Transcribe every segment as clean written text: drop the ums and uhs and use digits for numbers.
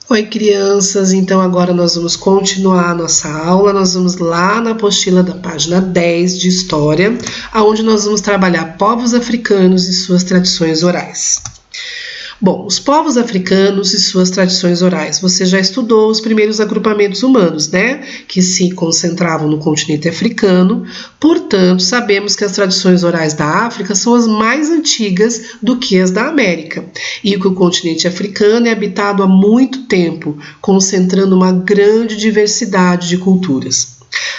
Oi, crianças, então agora nós vamos continuar a nossa aula, nós vamos lá na apostila da página 10 de História, onde nós vamos trabalhar povos africanos e suas tradições orais. Bom, os povos africanos e suas tradições orais. Você já estudou os primeiros agrupamentos humanos, né? Que se concentravam no continente africano. Portanto, sabemos que as tradições orais da África são as mais antigas do que as da América. E que o continente africano é habitado há muito tempo, concentrando uma grande diversidade de culturas.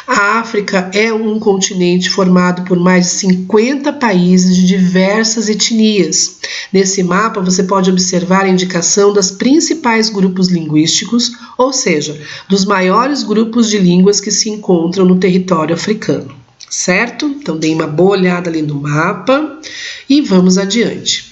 A África é um continente formado por mais de 50 países de diversas etnias. Nesse mapa você pode observar a indicação dos principais grupos linguísticos, ou seja, dos maiores grupos de línguas que se encontram no território africano, certo? Então dê uma boa olhada ali no mapa e vamos adiante.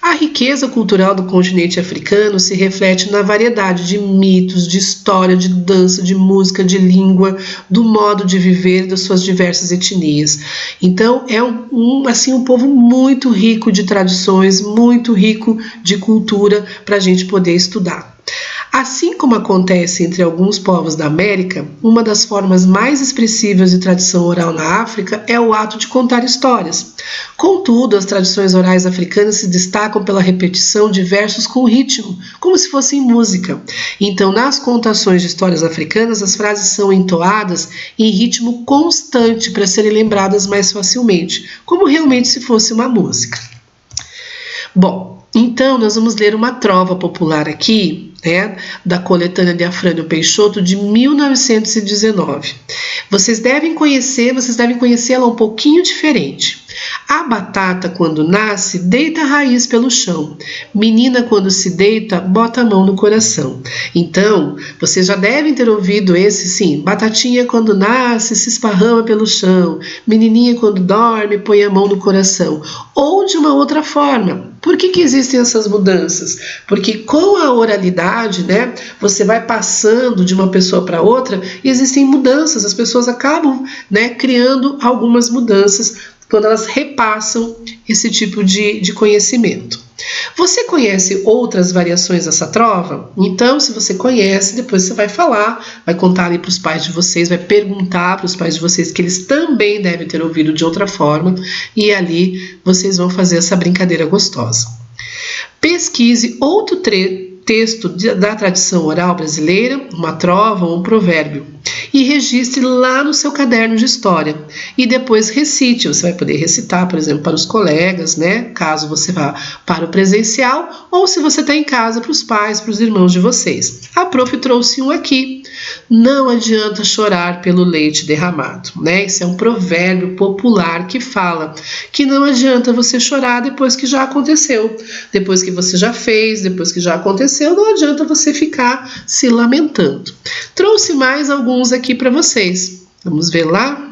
A riqueza cultural do continente africano se reflete na variedade de mitos, de história, de dança, de música, de língua, do modo de viver das suas diversas etnias. Então é um povo muito rico de tradições, muito rico de cultura para a gente poder estudar. Assim como acontece entre alguns povos da América, uma das formas mais expressivas de tradição oral na África é o ato de contar histórias. Contudo, as tradições orais africanas se destacam pela repetição de versos com ritmo, como se fossem música. Então, nas contações de histórias africanas, as frases são entoadas em ritmo constante para serem lembradas mais facilmente, como realmente se fosse uma música. Bom, então nós vamos ler uma trova popular aqui, da coletânea de Afrânio Peixoto de 1919. Vocês devem conhecê-la um pouquinho diferente. A batata, quando nasce, deita a raiz pelo chão. Menina, quando se deita, bota a mão no coração. Então, vocês já devem ter ouvido esse, sim. Batatinha, quando nasce, se esparrama pelo chão. Menininha, quando dorme, põe a mão no coração. Ou de uma outra forma. Por que existem essas mudanças? Porque com a oralidade, você vai passando de uma pessoa para outra e existem mudanças. As pessoas acabam, criando algumas mudanças quando elas repassam esse tipo de conhecimento. Você conhece outras variações dessa trova? Então, se você conhece, depois você vai falar, vai contar ali para os pais de vocês, vai perguntar para os pais de vocês que eles também devem ter ouvido de outra forma e ali vocês vão fazer essa brincadeira gostosa. Pesquise outro texto da tradição oral brasileira, uma trova ou um provérbio, e registre lá no seu caderno de história. E depois recite. Você vai poder recitar, por exemplo, para os colegas, caso você vá para o presencial, ou se você está em casa, para os pais, para os irmãos de vocês. A prof trouxe um aqui. Não adianta chorar pelo leite derramado, Esse é um provérbio popular que fala que não adianta você chorar depois que já aconteceu. Depois que você já fez, depois que já aconteceu, não adianta você ficar se lamentando. Trouxe mais alguns aqui para vocês. Vamos ver lá?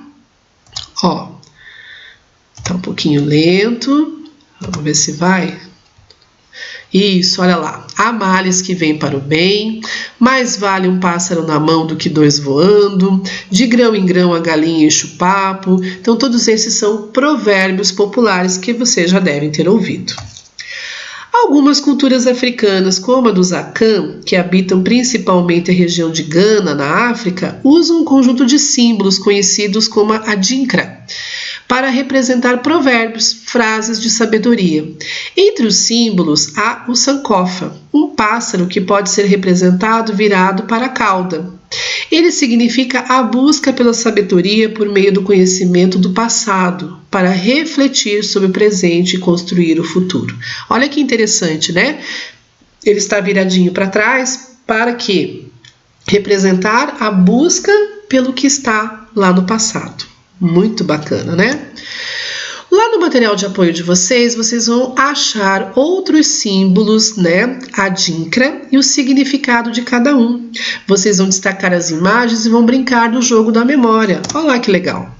Tá um pouquinho lento. Vamos ver se vai. Isso, olha lá. Há males que vêm para o bem, mais vale um pássaro na mão do que dois voando, de grão em grão a galinha enche o papo. Então, todos esses são provérbios populares que vocês já devem ter ouvido. Algumas culturas africanas, como a dos Akan, que habitam principalmente a região de Gana, na África, usam um conjunto de símbolos conhecidos como a adinkra, para representar provérbios, frases de sabedoria. Entre os símbolos há o sankofa, um pássaro que pode ser representado virado para a cauda. Ele significa a busca pela sabedoria por meio do conhecimento do passado, para refletir sobre o presente e construir o futuro. Olha que interessante, Ele está viradinho para trás para quê? Representar a busca pelo que está lá no passado. Muito bacana, Lá no material de apoio de vocês vão achar outros símbolos, adinkra, e o significado de cada um. Vocês vão destacar as imagens e vão brincar do jogo da memória. Olha lá que legal.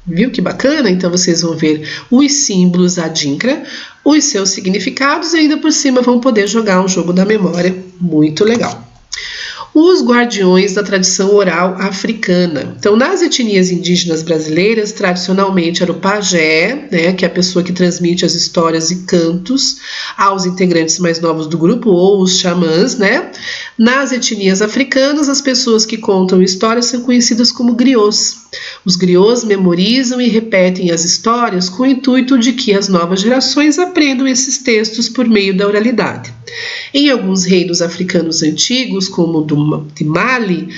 Viu que bacana? Então vocês vão ver os símbolos adinkra, os seus significados e ainda por cima vão poder jogar um jogo da memória. Muito legal. Os guardiões da tradição oral africana. Então, nas etnias indígenas brasileiras, tradicionalmente era o pajé, né, que é a pessoa que transmite as histórias e cantos aos integrantes mais novos do grupo, ou os xamãs, né? Nas etnias africanas, as pessoas que contam histórias são conhecidas como griots. Os griots memorizam e repetem as histórias com o intuito de que as novas gerações aprendam esses textos por meio da oralidade. Em alguns reinos africanos antigos, como o de Mali,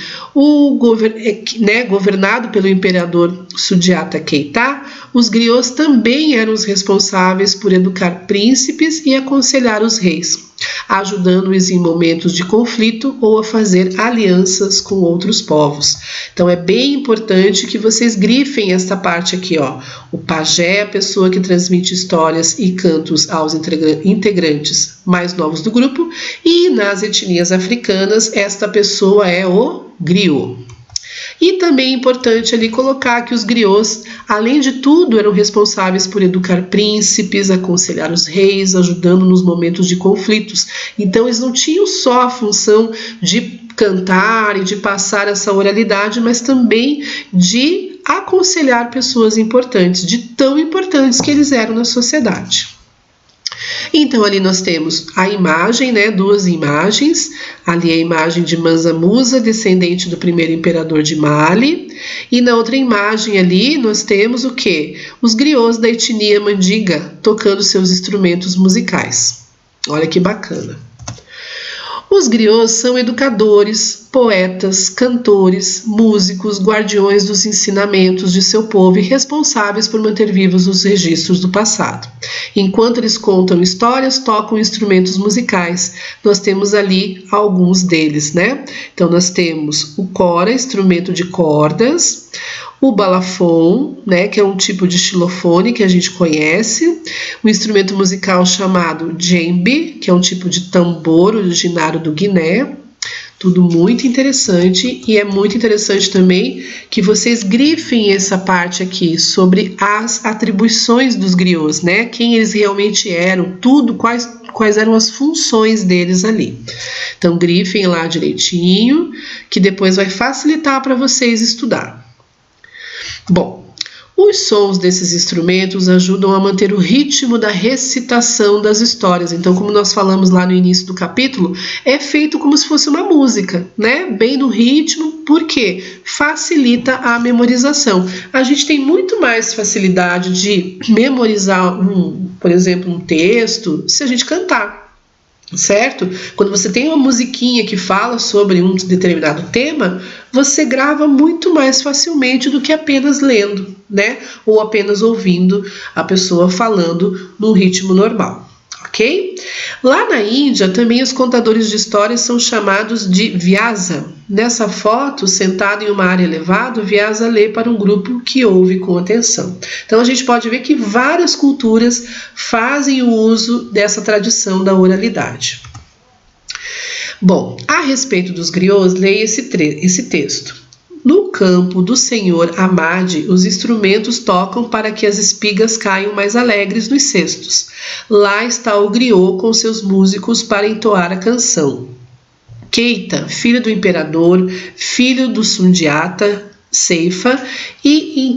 governado pelo imperador Sundiata Keita, os griots também eram os responsáveis por educar príncipes e aconselhar os reis, ajudando-os em momentos de conflito ou a fazer alianças com outros povos. Então é bem importante que vocês grifem esta parte aqui, ó. O pajé é a pessoa que transmite histórias e cantos aos integrantes mais novos do grupo, e nas etnias africanas esta pessoa é o griot. E também é importante ali colocar que os griots, além de tudo, eram responsáveis por educar príncipes, aconselhar os reis, ajudando nos momentos de conflitos. Então eles não tinham só a função de cantar e de passar essa oralidade, mas também de aconselhar pessoas importantes, de tão importantes que eles eram na sociedade. Então ali nós temos a imagem, né, duas imagens, ali a imagem de Mansa Musa, descendente do primeiro imperador de Mali, e na outra imagem ali nós temos o quê? Os griots da etnia Mandiga tocando seus instrumentos musicais. Olha que bacana. Os griots são educadores, poetas, cantores, músicos, guardiões dos ensinamentos de seu povo e responsáveis por manter vivos os registros do passado. Enquanto eles contam histórias, tocam instrumentos musicais. Nós temos ali alguns deles, né? Então nós temos o cora, instrumento de cordas, o balafon, né, que é um tipo de xilofone que a gente conhece, um instrumento musical chamado djembe, que é um tipo de tambor originário do Guiné. Tudo muito interessante, e é muito interessante também que vocês grifem essa parte aqui sobre as atribuições dos griots, né? Quem eles realmente eram, tudo, quais eram as funções deles ali. Então grifem lá direitinho, que depois vai facilitar para vocês estudar. Bom, os sons desses instrumentos ajudam a manter o ritmo da recitação das histórias. Então, como nós falamos lá no início do capítulo, é feito como se fosse uma música, né? Bem no ritmo, porque facilita a memorização. A gente tem muito mais facilidade de memorizar, por exemplo, um texto, se a gente cantar. Certo? Quando você tem uma musiquinha que fala sobre um determinado tema, você grava muito mais facilmente do que apenas lendo, né? Ou apenas ouvindo a pessoa falando num ritmo normal, ok? Lá na Índia, também os contadores de histórias são chamados de Vyasa. Nessa foto, sentado em uma área elevada, o Vyasa lê para um grupo que ouve com atenção. Então a gente pode ver que várias culturas fazem o uso dessa tradição da oralidade. Bom, a respeito dos griots, leia esse texto. No campo do senhor Amade, os instrumentos tocam para que as espigas caiam mais alegres nos cestos. Lá está o griot com seus músicos para entoar a canção. Keita, filho do imperador, filho do Sundiata, ceifa e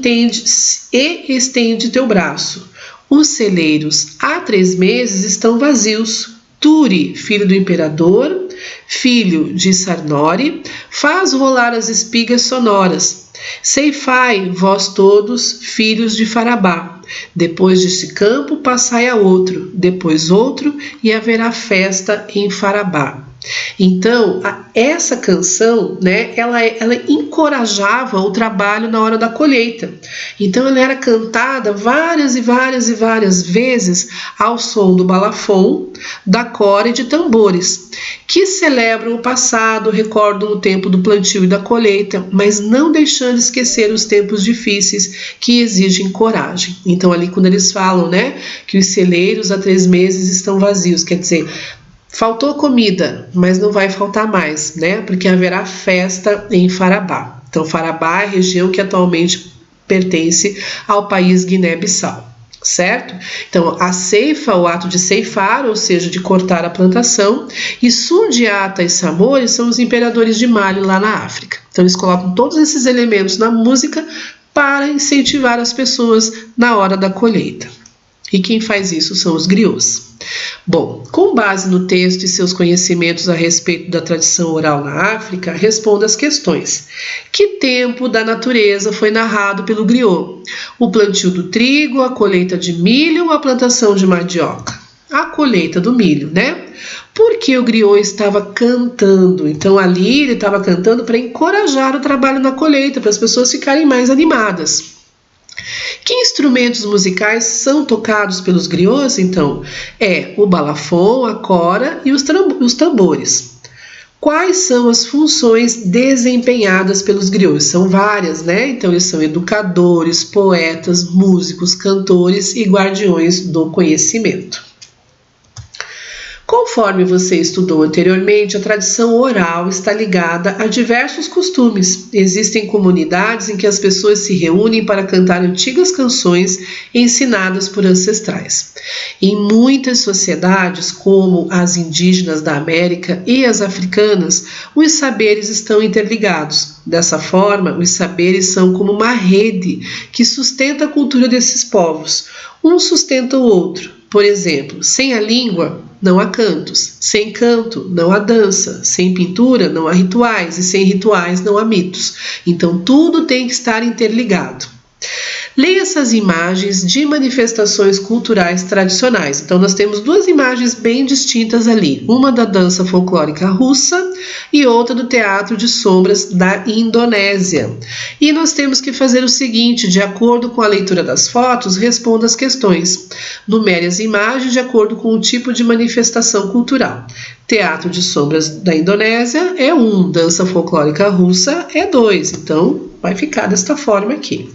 estende teu braço. Os celeiros há 3 meses estão vazios. Turi, filho do imperador, filho de Sarnori, faz rolar as espigas sonoras. Ceifai, vós todos, filhos de Farabá. Depois deste campo, passai a outro, depois outro, e haverá festa em Farabá. Então, essa canção, né, ela encorajava o trabalho na hora da colheita. Então, ela era cantada várias e várias e várias vezes ao som do balafon, da cora e de tambores, que celebram o passado, recordam o tempo do plantio e da colheita, mas não deixando esquecer os tempos difíceis que exigem coragem. Então, ali quando eles falam, né, que os celeiros há 3 meses estão vazios, quer dizer, faltou comida, mas não vai faltar mais, né? Porque haverá festa em Farabá. Então, Farabá é a região que atualmente pertence ao país Guiné-Bissau, certo? Então, a ceifa, o ato de ceifar, ou seja, de cortar a plantação, e Sundiata e Samori são os imperadores de Mali lá na África. Então, eles colocam todos esses elementos na música para incentivar as pessoas na hora da colheita. E quem faz isso são os griots. Bom, com base no texto e seus conhecimentos a respeito da tradição oral na África, responda as questões. Que tempo da natureza foi narrado pelo griot? O plantio do trigo, a colheita de milho ou a plantação de mandioca? A colheita do milho, né? Porque o griot estava cantando. Então ali ele estava cantando para encorajar o trabalho na colheita, para as pessoas ficarem mais animadas. Que instrumentos musicais são tocados pelos griots, então? É o balafon, a cora e os tambores. Quais são as funções desempenhadas pelos griots? São várias, né? Então, eles são educadores, poetas, músicos, cantores e guardiões do conhecimento. Conforme você estudou anteriormente, a tradição oral está ligada a diversos costumes. Existem comunidades em que as pessoas se reúnem para cantar antigas canções ensinadas por ancestrais. Em muitas sociedades, como as indígenas da América e as africanas, os saberes estão interligados. Dessa forma, os saberes são como uma rede que sustenta a cultura desses povos. Um sustenta o outro. Por exemplo, sem a língua, não há cantos. Sem canto, não há dança. Sem pintura, não há rituais. E sem rituais, não há mitos. Então, tudo tem que estar interligado. Leia essas imagens de manifestações culturais tradicionais. Então, nós temos duas imagens bem distintas ali. Uma da dança folclórica russa e outra do teatro de sombras da Indonésia. E nós temos que fazer o seguinte, de acordo com a leitura das fotos, responda as questões. Numere as imagens de acordo com o tipo de manifestação cultural. Teatro de sombras da Indonésia é 1, dança folclórica russa é 2. Então, vai ficar desta forma aqui.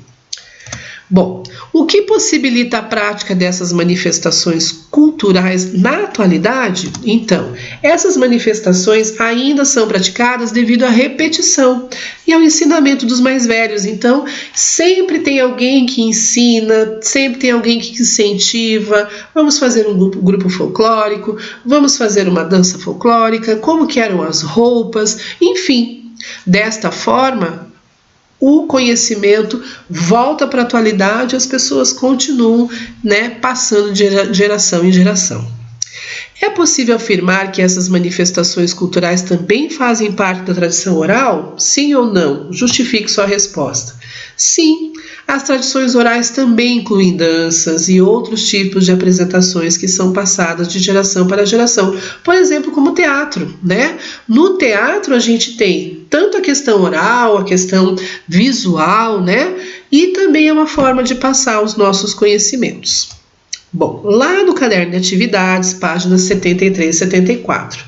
Bom, o que possibilita a prática dessas manifestações culturais na atualidade? Então, essas manifestações ainda são praticadas devido à repetição e ao ensinamento dos mais velhos. Então, sempre tem alguém que ensina, sempre tem alguém que incentiva. Vamos fazer um grupo folclórico, vamos fazer uma dança folclórica, como que eram as roupas, enfim. Desta forma, o conhecimento volta para a atualidade e as pessoas continuam, passando de geração em geração. É possível afirmar que essas manifestações culturais também fazem parte da tradição oral? Sim ou não? Justifique sua resposta. Sim, as tradições orais também incluem danças e outros tipos de apresentações que são passadas de geração para geração. Por exemplo, como o teatro, né? No teatro a gente tem tanto a questão oral, a questão visual, né? E também é uma forma de passar os nossos conhecimentos. Bom, lá no caderno de atividades, páginas 73 e 74,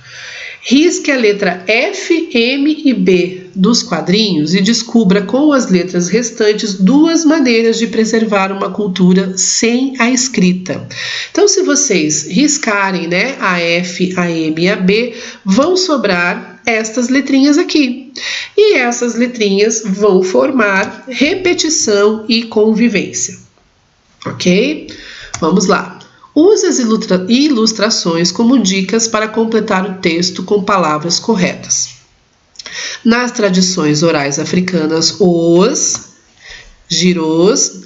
risque a letra F, M e B dos quadrinhos e descubra com as letras restantes 2 maneiras de preservar uma cultura sem a escrita. Então, se vocês riscarem, a F, a M e a B, vão sobrar estas letrinhas aqui. E essas letrinhas vão formar repetição e convivência. Ok? Vamos lá. Use as ilustrações como dicas para completar o texto com palavras corretas. Nas tradições orais africanas, os giros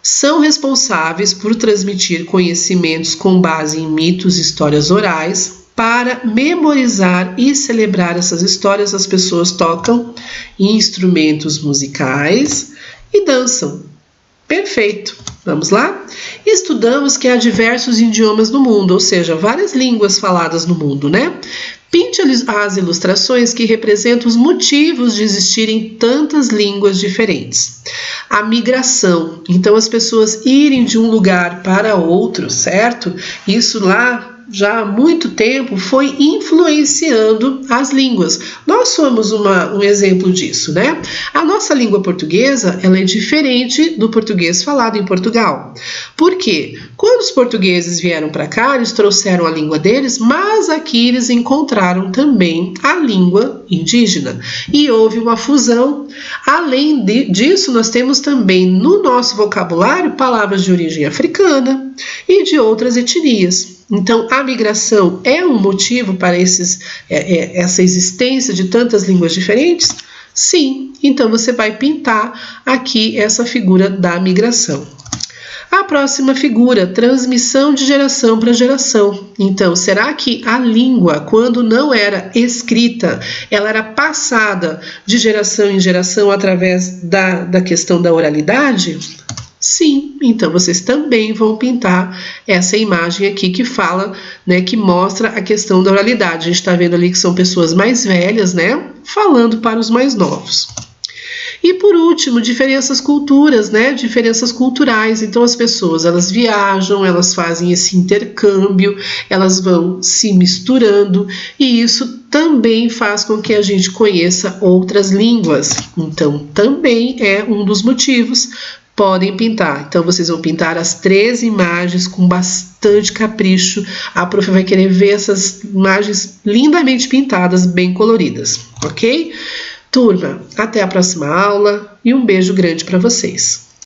são responsáveis por transmitir conhecimentos com base em mitos e histórias orais. Para memorizar e celebrar essas histórias, as pessoas tocam instrumentos musicais e dançam. Perfeito. Vamos lá? Estudamos que há diversos idiomas no mundo, ou seja, várias línguas faladas no mundo, né? Pinte as ilustrações que representam os motivos de existirem tantas línguas diferentes. A migração, então as pessoas irem de um lugar para outro, certo? Isso lá já há muito tempo foi influenciando as línguas. Nós somos um exemplo disso, né? A nossa língua portuguesa, ela é diferente do português falado em Portugal. Por quê? Quando os portugueses vieram para cá, eles trouxeram a língua deles, mas aqui eles encontraram também a língua indígena e houve uma fusão. Além disso, nós temos também no nosso vocabulário palavras de origem africana e de outras etnias. Então, a migração é um motivo para essa existência de tantas línguas diferentes? Sim, então você vai pintar aqui essa figura da migração. A próxima figura, transmissão de geração para geração. Então, será que a língua, quando não era escrita, ela era passada de geração em geração através da questão da oralidade? Sim, então vocês também vão pintar essa imagem aqui que fala, né, que mostra a questão da oralidade. A gente está vendo ali que são pessoas mais velhas, né, falando para os mais novos. E por último, diferenças culturais. Então as pessoas, elas viajam, elas fazem esse intercâmbio, elas vão se misturando e isso também faz com que a gente conheça outras línguas. Então também é um dos motivos. Podem pintar. Então, vocês vão pintar as 3 imagens com bastante capricho. A prof vai querer ver essas imagens lindamente pintadas, bem coloridas, ok? Turma, até a próxima aula e um beijo grande para vocês.